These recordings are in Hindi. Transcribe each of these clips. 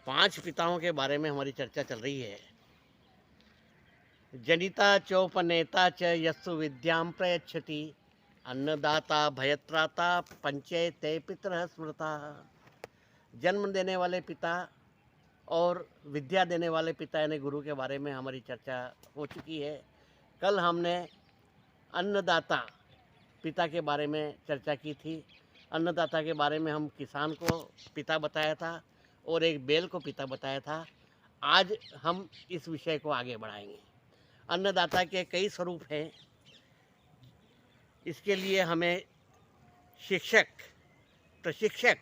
5 पिताओं के बारे में हमारी चर्चा चल रही है। जनिता चोपनेता च यस्सु विद्यां प्रयच्छति, अन्नदाता भयत्राता पंचैते पितरः स्मृताः। जन्म देने वाले पिता और विद्या देने वाले पिता यानी गुरु के बारे में हमारी चर्चा हो चुकी है। कल हमने अन्नदाता पिता के बारे में चर्चा की थी। अन्नदाता के बारे में हम किसान को पिता बताया था और एक बैल को पिता बताया था। आज हम इस विषय को आगे बढ़ाएंगे। अन्नदाता के कई स्वरूप हैं। इसके लिए हमें शिक्षक, प्रशिक्षक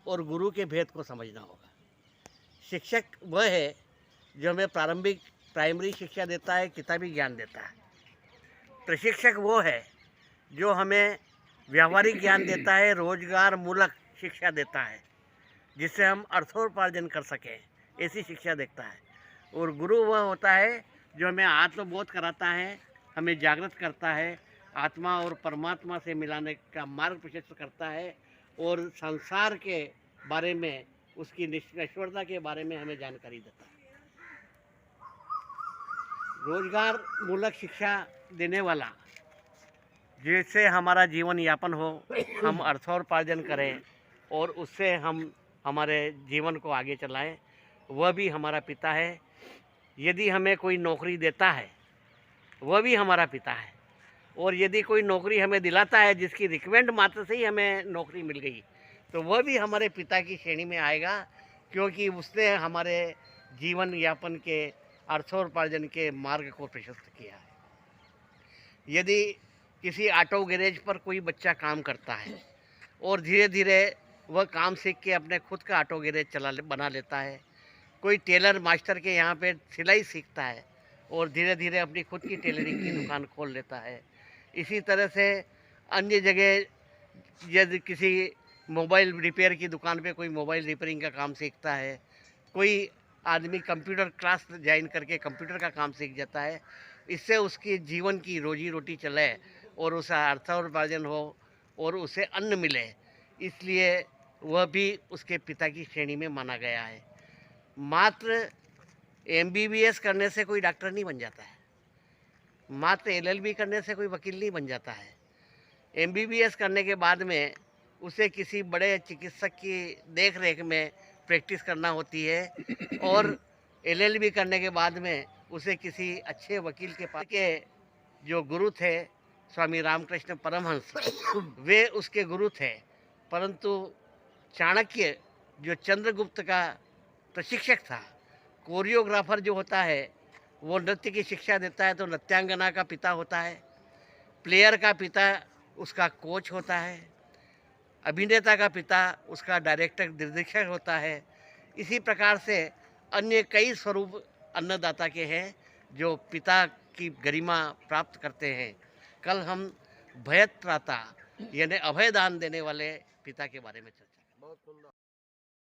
और गुरु के भेद को समझना होगा। शिक्षक वह है जो हमें प्राइमरी शिक्षा देता है, किताबी ज्ञान देता है। प्रशिक्षक वो है जो हमें व्यावहारिक ज्ञान देता है, रोजगार मूलक शिक्षा देता है, जिससे हम अर्थोपार्जन कर सकें, ऐसी शिक्षा देता है। और गुरु वह होता है जो हमें आत्मबोध कराता है, हमें जागृत करता है, आत्मा और परमात्मा से मिलाने का मार्ग प्रशस्त करता है और संसार के बारे में, उसकी नश्वरता के बारे में हमें जानकारी देता है। रोजगार मूलक शिक्षा देने वाला, जिससे हमारा जीवन यापन हो, हम अर्थोपार्जन करें और उससे हम हमारे जीवन को आगे चलाएं, वह भी हमारा पिता है। यदि हमें कोई नौकरी देता है, वह भी हमारा पिता है। और यदि कोई नौकरी हमें दिलाता है जिसकी रिकमेंड मात्र से ही हमें नौकरी मिल गई, तो वह भी हमारे पिता की श्रेणी में आएगा, क्योंकि उसने हमारे जीवन यापन के अर्थोपार्जन के मार्ग को प्रशस्त किया है। यदि किसी ऑटो गैरेज पर कोई बच्चा काम करता है और धीरे धीरे वह काम सीख के अपने खुद का ऑटो गैरेज बना लेता है, कोई टेलर मास्टर के यहाँ पे सिलाई सीखता है और धीरे धीरे अपनी खुद की टेलरिंग की दुकान खोल लेता है। इसी तरह से अन्य जगह यदि किसी मोबाइल रिपेयर की दुकान पे कोई मोबाइल रिपेयरिंग का काम सीखता है, कोई आदमी कंप्यूटर क्लास ज्वाइन करके कंप्यूटर का काम सीख जाता है। इससे उसकी जीवन की रोजी रोटी चले और उसे अर्थोपार्जन हो और उसे अन्न मिले, इसलिए वह भी उसके पिता की श्रेणी में माना गया है। मात्र MBBS करने से कोई डॉक्टर नहीं बन जाता है, मात्र LLB करने से कोई वकील नहीं बन जाता है। MBBS करने के बाद में उसे किसी बड़े चिकित्सक की देख रेख में प्रैक्टिस करना होती है और LLB करने के बाद में उसे किसी अच्छे वकील के पास के जो गुरु थे स्वामी रामकृष्ण परमहंस, वे उसके गुरु थे। परंतु चाणक्य जो चंद्रगुप्त का प्रशिक्षक था, कोरियोग्राफर जो होता है वो नृत्य की शिक्षा देता है, तो नृत्यांगना का पिता होता है। प्लेयर का पिता उसका कोच होता है। अभिनेता का पिता उसका डायरेक्टर निर्देशक होता है। इसी प्रकार से अन्य कई स्वरूप अन्नदाता के हैं जो पिता की गरिमा प्राप्त करते हैं। कल हम भयत्राता यानी अभय दान देने वाले पिता के बारे में चर्चा करें। बहुत सुंदर।